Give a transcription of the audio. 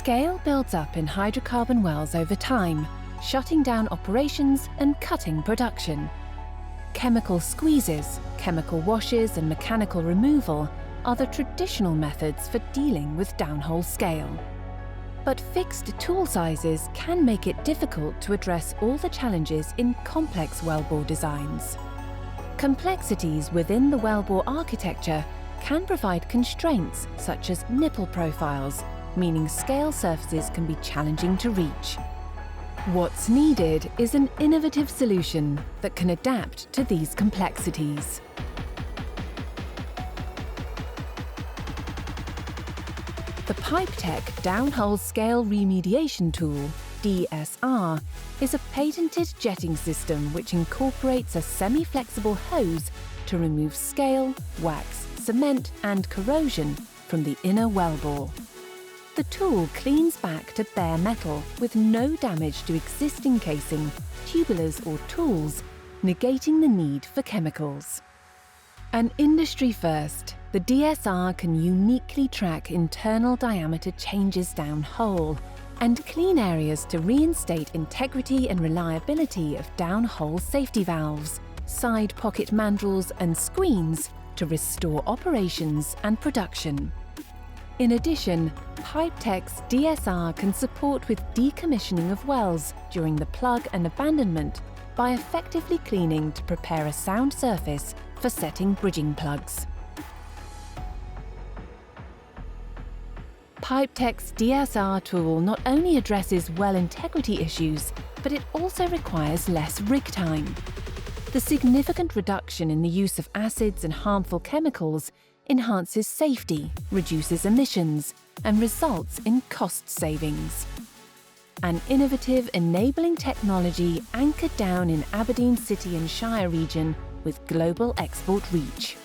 Scale builds up in hydrocarbon wells over time, shutting down operations and cutting production. Chemical squeezes, chemical washes and mechanical removal are the traditional methods for dealing with downhole scale. But fixed tool sizes can make it difficult to address all the challenges in complex wellbore designs. Complexities within the wellbore architecture can provide constraints such as nipple profiles, meaning scale surfaces can be challenging to reach. What's needed is an innovative solution that can adapt to these complexities. The Pipetech Downhole Scale Remediation Tool, DSR, is a patented jetting system which incorporates a semi-flexible hose to remove scale, wax, cement and corrosion from the inner wellbore. The tool cleans back to bare metal with no damage to existing casing, tubulars or tools, negating the need for chemicals. An industry first, the DSR can uniquely track internal diameter changes downhole and clean areas to reinstate integrity and reliability of downhole safety valves, side pocket mandrels and screens to restore operations and production. In addition, Pipetech's DSR can support with decommissioning of wells during the plug and abandonment by effectively cleaning to prepare a sound surface for setting bridging plugs. Pipetech's DSR tool not only addresses well integrity issues, but it also requires less rig time. The significant reduction in the use of acids and harmful chemicals enhances safety, reduces emissions, and results in cost savings. An innovative enabling technology anchored down in Aberdeen City and Shire region with global export reach.